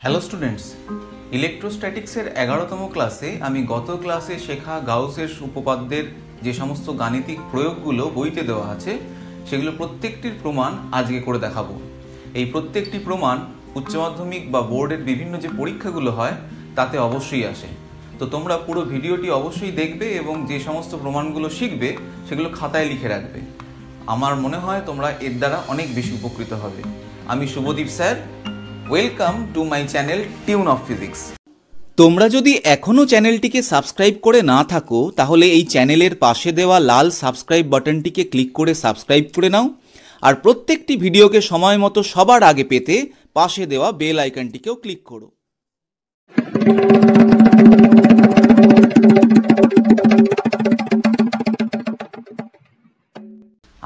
Hello students, ইলেকট্রোস্ট্যাটিক্সের 11তম ক্লাসে আমি গত ক্লাসে শেখা গাউসের উপপাদ্যের যে সমস্ত গাণিতিক প্রয়োগগুলো বইতে দেওয়া আছে সেগুলো প্রত্যেকটির প্রমাণ আজকে করে দেখাবো। এই প্রত্যেকটি প্রমাণ উচ্চ মাধ্যমিক বা বোর্ডের বিভিন্ন যে পরীক্ষাগুলো হয় তাতে অবশ্যই আসে। তো তোমরা পুরো ভিডিওটি অবশ্যই দেখবে এবং যে সমস্ত প্রমাণগুলো শিখবে সেগুলো খাতায় লিখে রাখবে। আমার মনে হয় তোমরা এর দ্বারা অনেক বেশি উপকৃত হবে। আমি Subhadeep sir, welcome to my channel tune of physics. তোমরা যদি এখনও চ্যানেলটিকে সাবস্ক্রাইব করে না থাকো তাহলে এই চ্যানেলের পাশে দেওয়া লাল সাবস্ক্রাইব বাটনটিকে ক্লিক করে সাবস্ক্রাইব করে নাও, আর প্রত্যেকটি ভিডিওকে সময় মতো সবার আগে পেতে পাশে দেওয়া বেল আইকনটিকেও ক্লিক করো।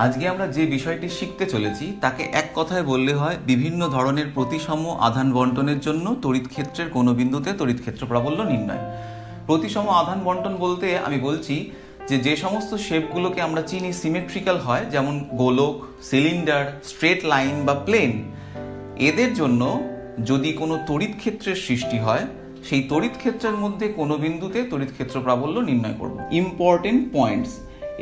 আজকে আমরা যে বিষয়টি শিখতে চলেছি তাকে এক কথায় বললে হয় বিভিন্ন ধরনের প্রতিসম আধান বন্টনের জন্য তড়িৎ ক্ষেত্রের কোনো বিন্দুতে তড়িৎ ক্ষেত্র প্রাবল্য নির্ণয়। প্রতিসম আধান বন্টন বলতে আমি বলছি যে সমস্ত শেপগুলোকে আমরা চিনি সিমেট্রিক্যাল হয়, যেমন গোলক, সিলিন্ডার, স্ট্রেট লাইন বা প্লেন, এদের জন্য যদি কোনো তড়িৎ ক্ষেত্রের সৃষ্টি হয় সেই তড়িৎ ক্ষেত্রের মধ্যে কোনো বিন্দুতে তড়িৎ ক্ষেত্র প্রাবল্য নির্ণয় করব। ইম্পর্টেন্ট পয়েন্টস,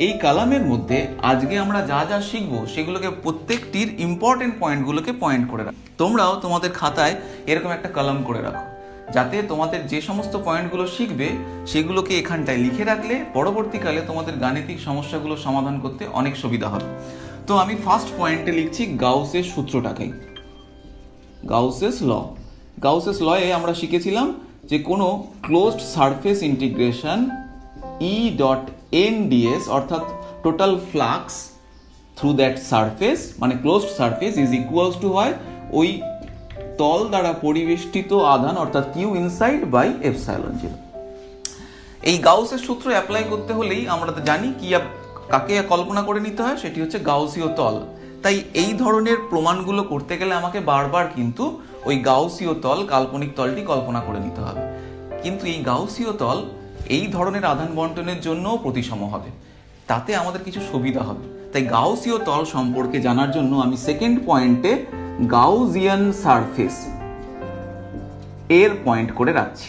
এই কালামের মধ্যে আজকে আমরা যা যা শিখবো সেগুলোকে প্রত্যেকটির ইম্পর্টেন্ট পয়েন্টগুলোকে পয়েন্ট করে রাখো। তোমরাও তোমাদের খাতায় এরকম একটা কলাম করে রাখো, যাতে তোমাদের যে সমস্ত পয়েন্টগুলো শিখবে সেগুলোকে এখানটায় লিখে রাখলে পরবর্তীকালে তোমাদের গাণিতিক সমস্যাগুলো সমাধান করতে অনেক সুবিধা হবে। তো আমি ফার্স্ট পয়েন্টে লিখছি গাউসের সূত্রটাকেই, গাউসেস ল। গাউসেস লয়ে আমরা শিখেছিলাম যে কোনো closed surface integration E dot n ds অর্থাৎ total flux through that surface মানে closed surface is equals to হয় ওই তল দ্বারা পরিবেষ্টিত আধান অর্থাৎ q inside by epsilon zero. এই গাউসের সূত্র অ্যাপ্লাই করতে হলেই আমরা তো জানি কি কাকে কল্পনা করে নিতে হয়, সেটি হচ্ছে গাউসীয় তল। তাই এই ধরনের প্রমাণগুলো করতে গেলে আমাকে বারবার কিন্তু ওই গাউসীয় তল, কাল্পনিক তলটি কল্পনা করে নিতে হবে। কিন্তু এই গাউসীয় তল এই ধরনের আধান বন্টনের জন্য প্রতিসম হবে, তাতে আমাদের কিছু সুবিধা হবে। তাই গাউসীয় তল সম্পর্কে জানার জন্য আমি সেকেন্ড পয়েন্টে গাউসিয়ান সারফেস এর পয়েন্ট করে রাখছি।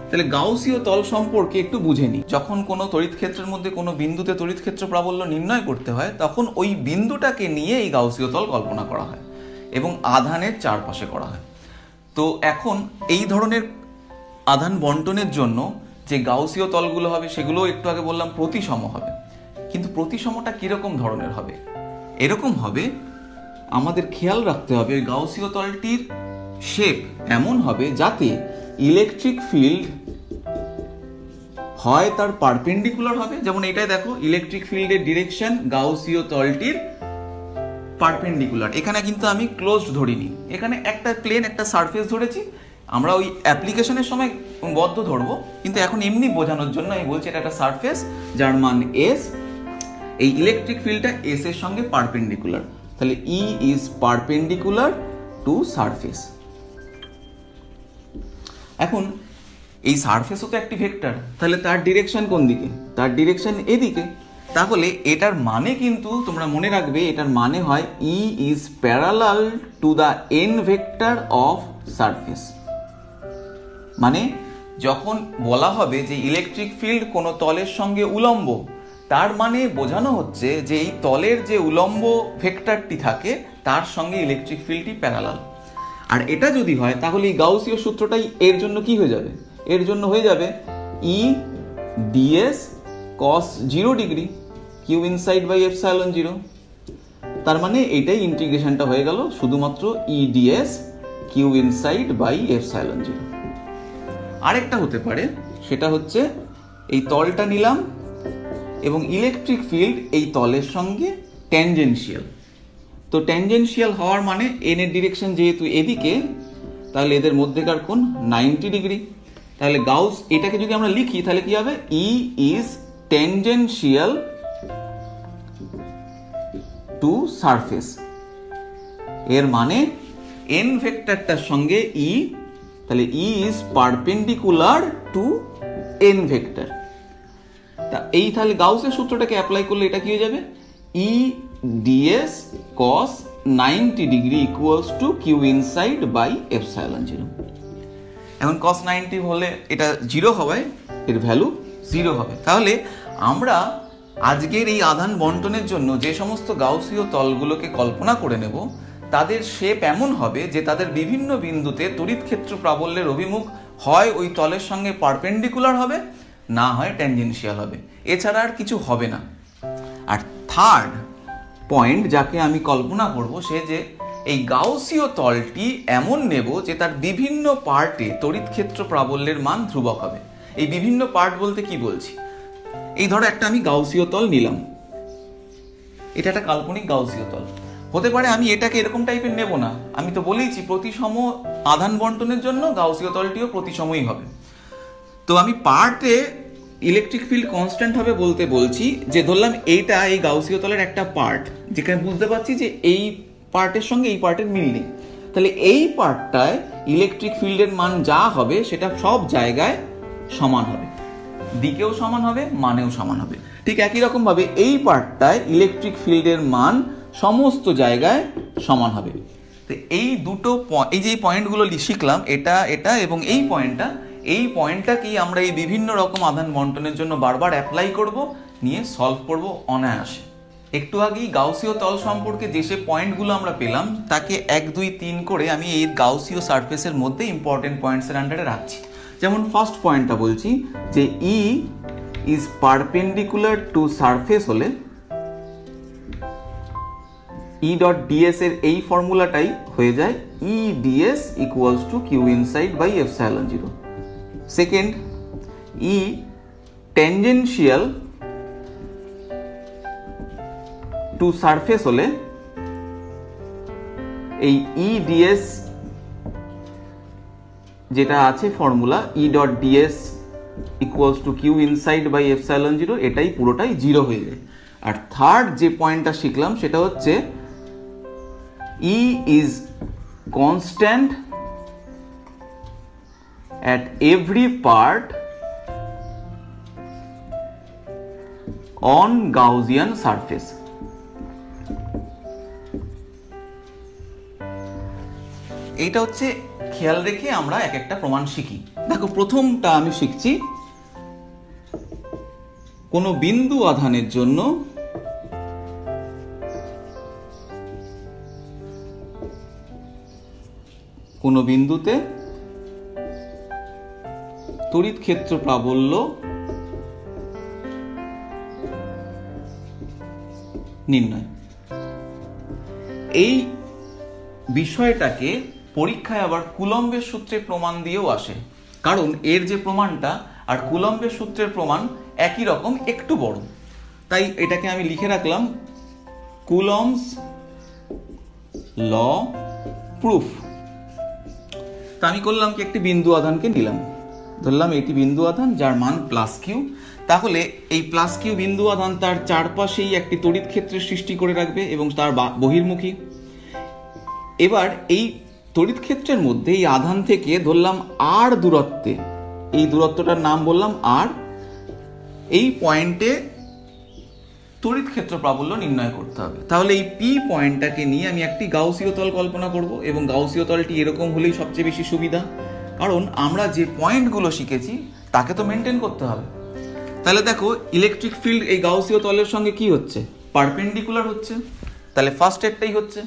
তাহলে গাউসীয় তল সম্পর্কে একটু বুঝে নিই। যখন কোনো তড়িৎ ক্ষেত্রের মধ্যে কোনো বিন্দুতে তড়িৎ ক্ষেত্র প্রাবল্য নির্ণয় করতে হয় তখন ওই বিন্দুটাকে নিয়ে এই গাউসীয় তল কল্পনা করা হয় এবং আধানের চারপাশে করা হয়। তো এখন এই ধরনের আধান বন্টনের জন্য যে গাউসীয় তলগুলো হবে সেগুলো একটু আগে বললাম প্রতিসম হবে। কিন্তু প্রতিসমটা কিরকম ধরনের হবে? এরকম হবে, আমাদের খেয়াল রাখতে হবে ওই গাউসীয় তলটির শেপ এমন হবে যাতে ইলেকট্রিক ফিল্ড হয় তার পারপেন্ডিকুলার হবে, যেমন এটাই দেখো ইলেকট্রিক ফিল্ডের ডিরেকশন গাউসীয় তলটির পারপেন্ডিকুলার। এখানে কিন্তু আমি ক্লোজড ধরিনি, এখানে একটা প্লেন একটা সারফেস ধরেছি। আমরা ওই অ্যাপ্লিকেশনের সময় বদ্ধ ধরবো, কিন্তু এখন এমনি বোঝানোর জন্য আমি বলছি এটা একটা সারফেস যার মান এস, এই ইলেকট্রিক ফিল্ডটা এস এর সঙ্গে পারপেন্ডিকুলার। তাহলে E is perpendicular to surface. এখন এই সারফেসও তো একটি ভেক্টর, তাহলে তার ডিরেকশন কোন দিকে? তার ডিরেকশন এদিকে। তাহলে এটার মানে কিন্তু তোমরা মনে রাখবে, এটার মানে হয় E is parallel to the n vector of surface. মানে যখন বলা হবে যে ইলেকট্রিক ফিল্ড কোনো তলের সঙ্গে উলম্ব, তার মানে বোঝানো হচ্ছে যে এই তলের যে উলম্ব ভেক্টরটি থাকে তার সঙ্গে ইলেকট্রিক ফিল্ডটি প্যারালাল। আর এটা যদি হয় তাহলে এই গাউসীয় সূত্রটাই এর জন্য কি হয়ে যাবে? এর জন্য হয়ে যাবে E ds cos 0 degree q inside by epsilon zero. তার মানে এটাই ইন্টিগ্রেশনটা হয়ে গেল শুধুমাত্র E ds q inside by epsilon zero. আরেকটা হতে পারে, সেটা হচ্ছে এই তলটা নিলাম এবং ইলেকট্রিক ফিল্ড এই তলের সঙ্গে ট্যানজেনশিয়াল। তো ট্যানজেনশিয়াল হওয়ার মানে এন এর ডিরেকশন যেহেতু এদিকে, তাহলে এদের মধ্যেকার কোণ 90 ডিগ্রি। তাহলে গাউস এটাকে যদি আমরা লিখি তাহলে কি হবে? E is tangential to surface. এর মানে এন ভেক্টরটার সঙ্গে ই, তাহলে E is perpendicular to n vector. তা এই তাহলে গাউসের সূত্রটাকে অ্যাপ্লাই করলে এটা কি হয়ে যাবে? E ds cos 90 degree equals to Q inside by epsilon zero. এখন cos 90 হলে এটা জিরো হওয়ায় এর ভ্যালু জিরো হবে। তাহলে আমরা আজকের এই আধান বন্টনের জন্য যে সমস্ত গাউসীয় তলগুলোকে কল্পনা করে নেব তাদের শেপ এমন হবে যে তাদের বিভিন্ন বিন্দুতে তড়িৎ ক্ষেত্র প্রাবল্যের অভিমুখ হয় ওই তলের সঙ্গে পারপেন্ডিকুলার হবে, না হয় ট্যানজেনশিয়াল হবে, এছাড়া আর কিছু হবে না। আর থার্ড পয়েন্ট যাকে আমি কল্পনা করব সে যে এই গাউসীয় তলটি এমন নেব যে তার বিভিন্ন পার্টে তড়িৎ ক্ষেত্র প্রাবল্যের মান ধ্রুবক হবে। এই বিভিন্ন পার্ট বলতে কি বলছি, এই ধরো একটা আমি গাউসীয় তল নিলাম, এটা একটা কাল্পনিক গাউসীয় তল হতে পারে। আমি এটাকে এরকম টাইপের নেব না, আমি তো বলেইছি প্রতিসম আধান বন্টনের জন্য গাউসীয় তলটিও প্রতিসমই হবে। তো আমি পার্টে ইলেকট্রিক ফিল্ড কনস্ট্যান্ট হবে বলতে বলছি যে ধরলাম এইটা এই গাউসীয় তলের একটা পার্ট, যেখানে বুঝতে পারছি যে এই পার্টের সঙ্গে এই পার্টের মিল নেই, তাহলে এই পার্টটায় ইলেকট্রিক ফিল্ডের মান যা হবে সেটা সব জায়গায় সমান হবে, দিকেও সমান হবে, মানেও সমান হবে। ঠিক একই রকম ভাবে এই পার্টটায় ইলেকট্রিক ফিল্ডের মান সমস্ত জায়গায় সমান হবে। তো এই দুটো এই যে পয়েন্টগুলো শিখলাম, এটা এটা এবং এই পয়েন্টটাকেই আমরা এই বিভিন্ন রকম আধান বন্টনের জন্য বারবার অ্যাপ্লাই করব, নিয়ে সলভ করব অনায়াসে। একটু আগেই গাউসীয় তল সম্পর্কে যে সে পয়েন্টগুলো আমরা পেলাম তাকে 1 2 3 করে আমি এই গাউসীয় সারফেসের মধ্যে ইম্পর্টেন্ট পয়েন্টসের আন্ডারে রাখছি। যেমন ফার্স্ট পয়েন্টটা বলছি যে E is perpendicular to surface হলে ই ডট ডিএস এর এই ফর্মুলাটাই হয়ে যায় E DS equals to Q inside by epsilon zero. Second, E tangential to surface হলে এই ই ডিএস যেটা আছে formula E dot DS equals to Q inside by epsilon zero, এটাই পুরোটাই জিরো হয়ে যায়। আর থার্ড যে পয়েন্টটা শিখলাম সেটা হচ্ছে E is constant at every part on Gaussian surface. এইটা হচ্ছে খেয়াল রেখে আমরা এক একটা প্রমাণ শিখি। দেখো প্রথমটা আমি শিখছি কোনো বিন্দু আধানের জন্য কোনো বিন্দুতে তড়িৎ ক্ষেত্র প্রাবল্য নির্ণয়। এই বিষয়টাকে পরীক্ষায় আবার কুলম্বের সূত্রে প্রমাণ দিয়েও আসে, কারণ এর যে প্রমাণটা আর কুলম্বের সূত্রের প্রমাণ একই রকম, একটু বড়, তাই এটাকে আমি লিখে রাখলাম কুলম্বস ল প্রুফ। তা আমি করলাম কি, একটি বিন্দু আধানকে নিলাম, ধরলাম এটি বিন্দু আধান যার মান প্লাস কিউ। তাহলে এই প্লাস কিউ বিন্দু আধান তার চারপাশেই একটি তড়িৎ ক্ষেত্রের সৃষ্টি করে রাখবে এবং তার বহির্মুখী। এবার এই তড়িৎ ক্ষেত্রের মধ্যে এই আধান থেকে ধরলাম আর দূরত্বে, এই দূরত্বটার নাম বললাম আর, এই পয়েন্টে তড়িৎ ক্ষেত্র প্রাবল্য নির্ণয় করতে হবে। তাহলে এই পি পয়েন্টটাকে নিয়ে আমি একটি গাউসীয় তল কল্পনা করব এবং গাউসীয় তলটি এরকম হলেই সবচেয়ে বেশি সুবিধা, কারণ আমরা যে পয়েন্টগুলো শিখেছি তাকে তো মেনটেন করতে হবে। তাহলে দেখো ইলেকট্রিক ফিল্ড এই গাউসীয় তলের সঙ্গে কি হচ্ছে, পারপেন্ডিকুলার হচ্ছে, তাহলে ফার্স্ট এরটাই হচ্ছে।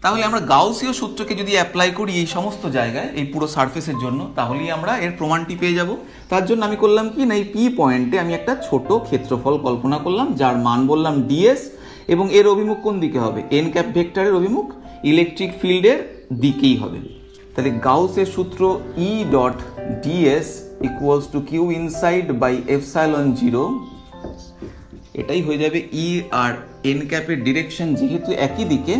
তাহলে আমরা গাউসীয় সূত্রকে যদি অ্যাপ্লাই করি এই সমস্ত জায়গায় এই পুরো সারফেসের জন্য, তাহলেই আমরা এর প্রমাণটি পেয়ে যাব। তার জন্য আমি করলাম কি না, এই পি পয়েন্টে আমি একটা ছোট ক্ষেত্রফল কল্পনা করলাম যার মান বললাম ডিএস, এবং এর অভিমুখ কোন দিকে হবে, এন ক্যাপ ভেক্টরের অভিমুখ ইলেকট্রিক ফিল্ডের দিকেই হবে। তাহলে গাউসের সূত্র E dot DS equals to Q inside by epsilon zero, এটাই হয়ে যাবে ই আর এন ক্যাপের ডিরেকশন যেহেতু একই দিকে,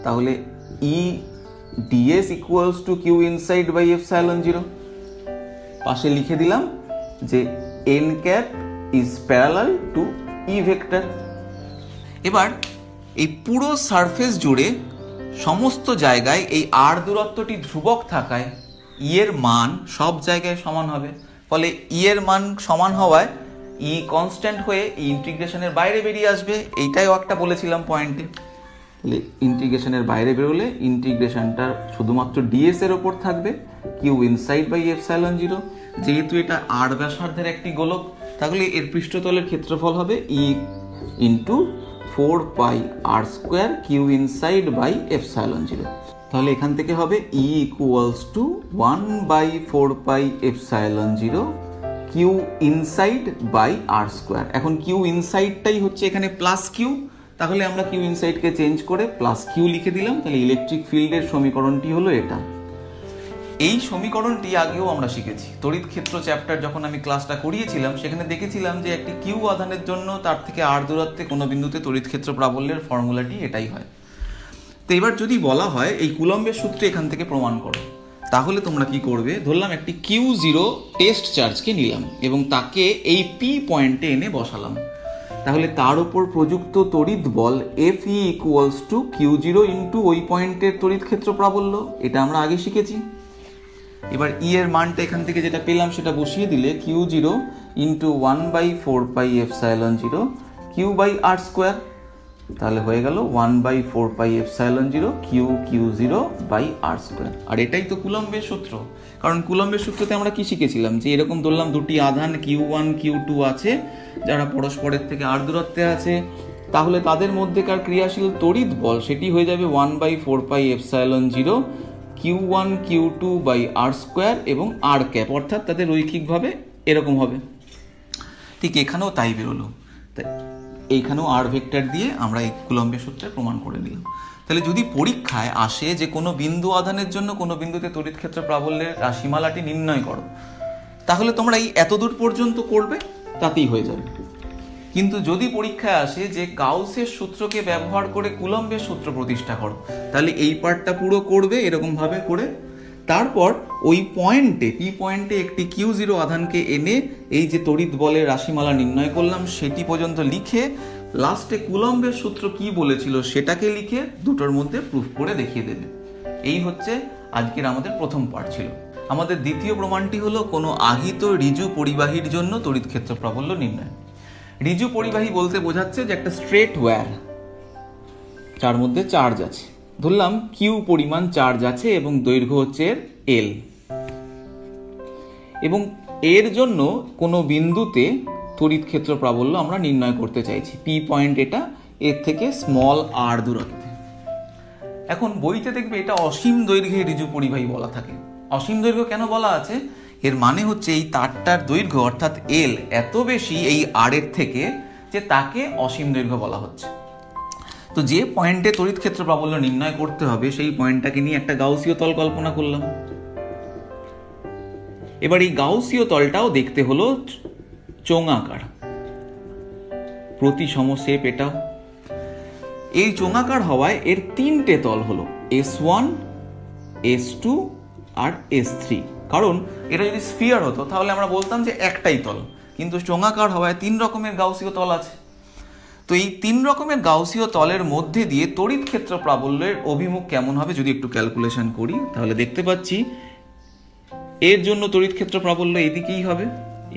তাহলে E DS equals to Q inside by epsilon zero. পাশে লিখে দিলাম যে N cap is parallel to E vector. এবার এই পুরো সারফেস জুড়ে সমস্ত জায়গায় এই আর দূরত্বটি ধ্রুবক থাকায় ই এর মান সব জায়গায় সমান হবে, ফলে ই এর মান সমান হওয়ায় ই কনস্ট্যান্ট হয়ে এই ইন্টিগ্রেশনের বাইরে বেরিয়ে আসবে, এইটাও একটা বলেছিলাম পয়েন্টে। তাহলে ইন্টিগ্রেশনের বাইরে বেরোলে ইন্টিগ্রেশনটা শুধুমাত্র ডিএস এর ওপর থাকবে, Q inside by epsilon zero. যেহেতু এটা আর ব্যাসার্ধের একটি গোলক, তাহলে এর পৃষ্ঠতলের ক্ষেত্রফল হবে E into 4 pi R square Q inside by epsilon zero. তাহলে এখান থেকে হবে E equals to 1/4 pi epsilon zero Q inside by R square. এখন কিউ ইনসাইডটাই হচ্ছে এখানে প্লাস কিউ, তাহলে আমরা কিউ ইনসাইডকে চেঞ্জ করে প্লাস কিউ লিখে দিলাম। তাহলে ইলেকট্রিক ফিল্ডের সমীকরণটি হলো এটা। এই সমীকরণটি আগেও আমরা শিখেছি, তড়িৎ ক্ষেত্র চ্যাপ্টার যখন আমি ক্লাসটা করিয়েছিলাম সেখানে দেখেছিলাম যে একটি কিউ আধানের জন্য তার থেকে আর দূরত্বে কোনো বিন্দুতে তড়িৎ ক্ষেত্র প্রাবল্যের ফর্মুলাটি এটাই হয়। তো এবার যদি বলা হয় এই কুলম্বের সূত্রে এখান থেকে প্রমাণ করো, তাহলে তোমরা কি করবে, ধরলাম একটি Q0 টেস্ট চার্জকে নিলাম এবং তাকে এই পি পয়েন্টে এনে বসালাম। তাহলে তার উপর প্রযুক্ত তড়িৎ বল Fe equals to Q0 into ওই পয়েন্টের তড়িৎ ক্ষেত্র প্রাবল্য, এটা আমরা আগে শিখেছি। এবার ই এর মানটা এখান থেকে যেটা পেলাম সেটা বসিয়ে দিলে Q0 into 1/4 pi epsilon zero Q by R square, তাহলে হয়ে গেল 1/4 pi epsilon zero Q0 by R square. আর এটাই তো কুলম্বের সূত্র, কারণ কুলম্বের সূত্রতে আমরা কি শিখেছিলাম যে এরকম ধরলাম দুটি আধান Q1 Q2 আছে যারা পরস্পরের থেকে আর দূরত্বে আছে, তাহলে তাদের মধ্যেকার ক্রিয়াশীল তড়িৎ বল সেটি হয়ে যাবে 1/4 pi epsilon zero Q1 Q2 by R square এবং আর ক্যাপ, অর্থাৎ তাদের রৈখিকভাবে এরকম হবে। ঠিক এখানেও তাই বেরোলো, তাই এইখানেও আর ভেক্টর দিয়ে আমরা এই কুলম্বের সূত্রে প্রমাণ করে দিলাম। তাহলে যদি পরীক্ষায় আসে যে কোনো বিন্দু আধানের জন্য কোনো বিন্দুতে তড়িৎ ক্ষেত্র প্রাবল্যের রাশিমালাটি নির্ণয় করো, তাহলে তোমরা এই এতদূর পর্যন্ত করবে, তাতেই হয়ে যাবে। কিন্তু যদি পরীক্ষায় আসে যে গাউসের সূত্রকে ব্যবহার করে কুলম্বের সূত্র প্রতিষ্ঠা করো, তাহলে এই পার্টটা পুরো করবে এরকম ভাবে করে, তারপর ওই পয়েন্টে পি পয়েন্টে একটি Q0 আধানকে এনে এই যে তড়িৎ বলের রাশিমালা নির্ণয় করলাম সেটি পর্যন্ত লিখে লাস্টে কুলম্বের সূত্র কি বলেছিল সেটাকে লিখে দুটোর মধ্যে প্রুফ করে দেখিয়ে দেবে। এই হচ্ছে আজকের আমাদের প্রথম পার্ট ছিল। আমাদের দ্বিতীয় প্রমাণটি হলো কোনো আহিত ঋজু পরিবাহীর জন্য তড়িৎ ক্ষেত্র প্রাবল্য নির্ণয়। ঋজু পরিবাহী বলতে বোঝাচ্ছে যে একটা স্ট্রেট ওয়্যার যার মধ্যে চার্জ আছে, ধরলাম কিউ পরিমাণ চার্জ আছে এবং দৈর্ঘ্য হচ্ছে এর এল, এবং এর জন্য কোনো বিন্দুতে তড়িৎ ক্ষেত্র প্রাবল্য আমরা নির্ণয় করতে চাইছি, পি পয়েন্ট এটা, এর থেকে স্মল আর দূরত্বে। এখন বইতে দেখবে এটা অসীম দৈর্ঘ্যে ঋজু পরিবাহী বলা থাকে। অসীম দৈর্ঘ্য কেন বলা আছে, এর মানে হচ্ছে এই তারটার দৈর্ঘ্য অর্থাৎ এল এত বেশি এই আর এর থেকে যে তাকে অসীম দৈর্ঘ্য বলা হচ্ছে। তো যে পয়েন্টে তড়িৎ ক্ষেত্র প্রাবল্য নির্ণয় করতে হবে সেই পয়েন্টটাকে নিয়ে একটা গাউসীয় তল কল্পনা করলাম। এবার এই গাউসীয় তলটাও দেখতে হলো চোঙাকার, প্রতিসম শেপ এটাও। এই চোঙাকার হওয়ায় এর তিনটে তল হলো S1, S2 আর S3। কারণ এটা যদি স্ফিয়ার হতো তাহলে আমরা বলতাম যে একটাই তল, কিন্তু চোঙাকার হওয়ায় তিন রকমের গাউসীয় তল আছে। তো এই তিন রকমের গাউসীয় তলের মধ্যে দিয়ে তড়িৎ ক্ষেত্র প্রাবল্যের অভিমুখ কেমন হবে যদি একটু ক্যালকুলেশন করি, তাহলে দেখতে পাচ্ছি এর জন্য তড়িৎ ক্ষেত্র প্রাবল্য এদিকেই হবে,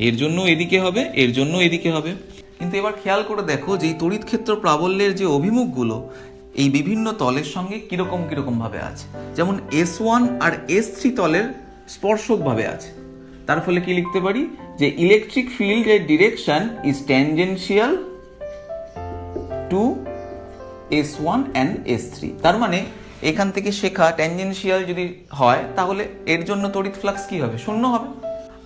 এর জন্য এদিকে হবে, এর জন্য এদিকে হবে। কিন্তু এবার খেয়াল করে দেখো যে এই তড়িৎ ক্ষেত্র প্রাবল্যের যে অভিমুখগুলো এই বিভিন্ন তলের সঙ্গে কিরকম কিরকম ভাবে আছে। যেমন S1 আর S3 তলের স্পর্শক ভাবে আছে, তার ফলে কি লিখতে পারি যে ইলেকট্রিক ফিল্ডের direction is tangential to S1 and S3। তার মানে এখান থেকে শেখা ট্যানজেনশিয়াল যদি হয় তাহলে এর জন্য তড়িৎ ফ্লাক্স কি হবে, শূন্য হবে।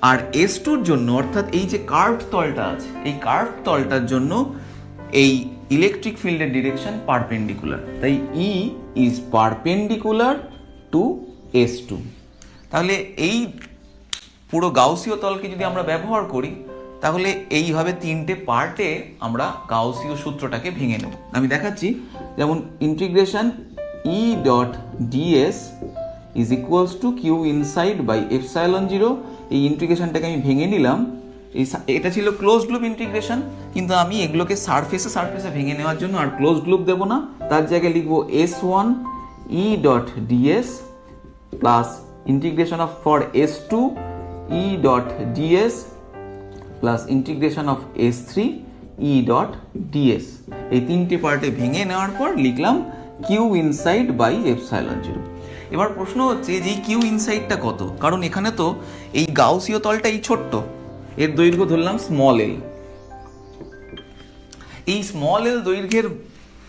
আর S2 এর জন্য অর্থাৎ এই যে কার্ভড তলটা আছে এই কার্ভড তলটার জন্য এই ইলেকট্রিক ফিল্ডের ডিরেকশন পারপেন্ডিকুলার, তাই E is perpendicular two S2। তাহলে এই পুরো গাউসীয় তলকে যদি আমরা ব্যবহার করি তাহলে এইভাবে তিনটে পার্টে আমরা গাউসীয় সূত্রটাকে ভেঙে নেব। আমি দেখাচ্ছি, যেমন integration E dot ds is equals to Q inside by epsilon zero. এই ইন্টিগ্রেশনটাকে আমি ভেঙে নিলাম, এটা ছিল ক্লোজড লুপ ইন্টিগ্রেশন, কিন্তু আমি এগুলোকে সারফেসে ভেঙে নেওয়ার জন্য আর ক্লোজড লুপ দেবো না, তার জায়গায় লিখবো S1 E dot ds plus integration of for S2 E dot ds plus integration of S3 E dot ds। এই তিনটে পার্টে ভেঙে নেওয়ার পর লিখলাম q inside by epsilon zero. এবার প্রশ্ন হচ্ছে যে কিউ ইনসাইডটা কত, কারণ এখানে তো এই গাউসীয় তলটা এই ছোট্ট, এর দৈর্ঘ্য ধরলাম স্মল এল। এই স্মল এল দৈর্ঘ্যের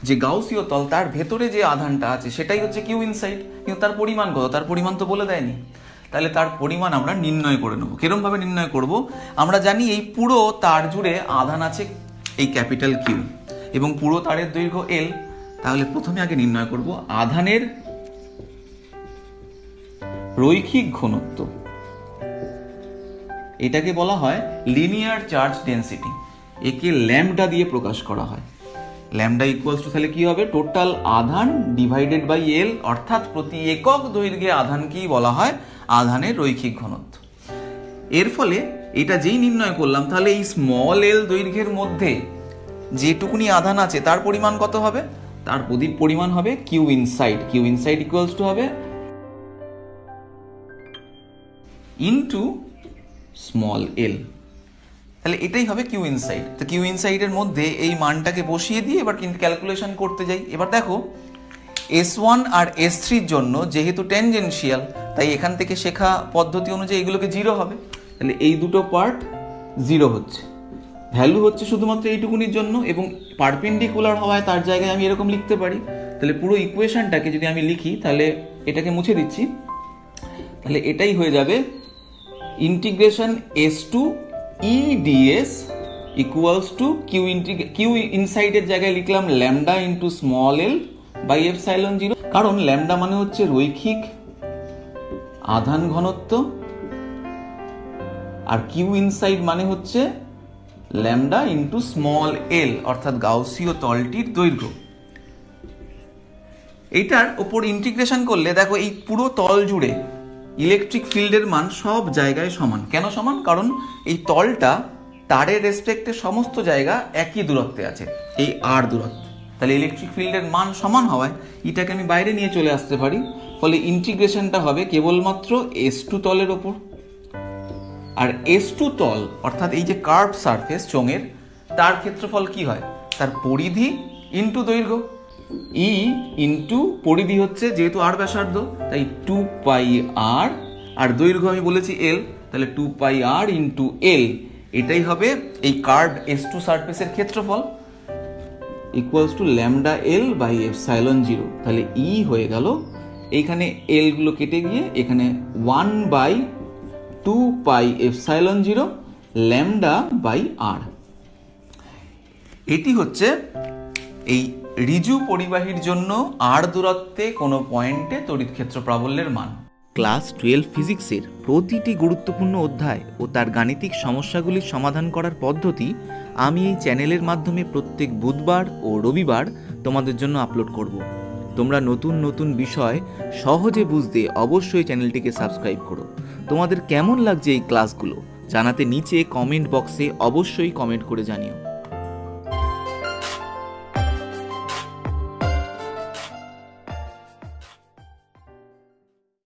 যে গাউসীয় তল তার ভেতরে যে আধানটা আছে সেটাই হচ্ছে কিউ ইনসাইড, কিন্তু তার পরিমাণ কত তার পরিমাণ তো বলে দেয়নি। তাহলে তার পরিমাণ আমরা নির্ণয় করে নেব। কিরকম ভাবে নির্ণয় করব? আমরা জানি এই পুরো তার জুড়ে আধান আছে এই ক্যাপিটাল কিউ এবং পুরো তারের দৈর্ঘ্য এল। তাহলে প্রথমে আগে নির্ণয় করব আধানের রৈখিক ঘনত্ব। এটাকে বলা হয় লিনিয়ার চার্জ ডেনসিটি, একে ল্যামডা দিয়ে প্রকাশ করা হয়। ল্যামডা ইকুয়ালস টু তাহলে কি হবে? টোটাল আধান ডিভাইডেড বাই এল, অর্থাৎ প্রতি একক দৈর্ঘ্যে আধানকেই বলা হয় আধানের রৈখিক ঘনত্ব। এর ফলে এটা যেই নির্ণয় করলাম, তাহলে এই স্মল এল দৈর্ঘ্যের মধ্যে যেটুকুনি আধান আছে তার পরিমাণ কত হবে? তার পরিমাণ হবে q inside. Q inside equals to হবে ইনটু স্মল এল। তাহলে এটাই হবে কিউ ইনসাইড। তো কিউ ইনসাইডের মধ্যে এই মানটাকে বসিয়ে দিয়ে এবার কিন্তু ক্যালকুলেশন করতে যাই। এবার দেখো S1 আর S3 জন্য যেহেতু ট্যানজেনশিয়াল, তাই এখান থেকে শেখা পদ্ধতি অনুযায়ী এগুলোকে জিরো হবে। তাহলে এই দুটো পার্ট জিরো হচ্ছে, ভ্যালু হচ্ছে শুধুমাত্র এইটুকুনির জন্য, এবং পারপেন্ডিকুলার হওয়ায় তার জায়গায় আমি এরকম লিখতে পারি। তাহলে পুরো ইকুয়েশনটাকে যদি আমি লিখি, তাহলে এটাকে মুছে দিচ্ছি, তাহলে এটাই হয়ে যাবে integration S2 E ds equals to Q ইনসাইডের জায়গায় লিখলাম lambda into small L by epsilon zero, কারণ ল্যামডা মানে হচ্ছে রৈখিক আধান ঘনত্ব আর কিউ ইনসাইড মানে হচ্ছে ল্যামডা ইন্টু স্মল এল, অর্থাৎ গাউসীয় তলটির দৈর্ঘ্য। এইটার ওপর ইন্টিগ্রেশন করলে দেখো এই পুরো তল জুড়ে ইলেকট্রিক ফিল্ডের মান সব জায়গায় সমান। কেন সমান? কারণ এই তলটা তারের রেসপেক্টে সমস্ত জায়গা একই দূরত্বে আছে, এই আর দূরত্ব। তাহলে ইলেকট্রিক ফিল্ডের মান সমান হওয়ায় এটাকে আমি বাইরে নিয়ে চলে আসতে পারি। ফলে ইন্টিগ্রেশনটা হবে কেবলমাত্র S2 তলের ওপর। আর S2 তল অর্থাৎ এই যে কার্ভ সারফেস চোঙের, তার ক্ষেত্রফল কি হয়? তার পরিধি ইন্টু দৈর্ঘ্য। ই ইন্টু পরিধি হচ্ছে যেহেতু আর ব্যাসার্ধ, তাই 2 পাই আর, আর দৈর্ঘ্য আমি বলেছি এল, তাহলে 2 পাই আর ইন্টু এল। এটাই হবে এই কার্ভ S2 সারফেসের ক্ষেত্রফল equals to lambda l by epsilon zero. তাহলে ই হয়ে গেল, এইখানে এল গুলো কেটে গিয়ে এখানে 1 by 2 pi epsilon zero lambda by R. এটি হচ্ছে এই ঋজু পরিবাহীর জন্য আর দূরত্বে কোনো পয়েন্টে তড়িৎ ক্ষেত্র প্রাবল্যের মান। ক্লাস 12 ফিজিক্সের প্রতিটি গুরুত্বপূর্ণ অধ্যায় ও তার গাণিতিক সমস্যাগুলির সমাধান করার পদ্ধতি আমি এই চ্যানেলের মাধ্যমে প্রত্যেক বুধবার ও রবিবার তোমাদের জন্য আপলোড করব। তোমরা নতুন নতুন বিষয় সহজে বুঝতে অবশ্যই চ্যানেলটিকে সাবস্ক্রাইব করো। তোমাদের কেমন লাগছে এই ক্লাসগুলো জানাতে নিচে কমেন্ট বক্সে অবশ্যই কমেন্ট করে জানিও।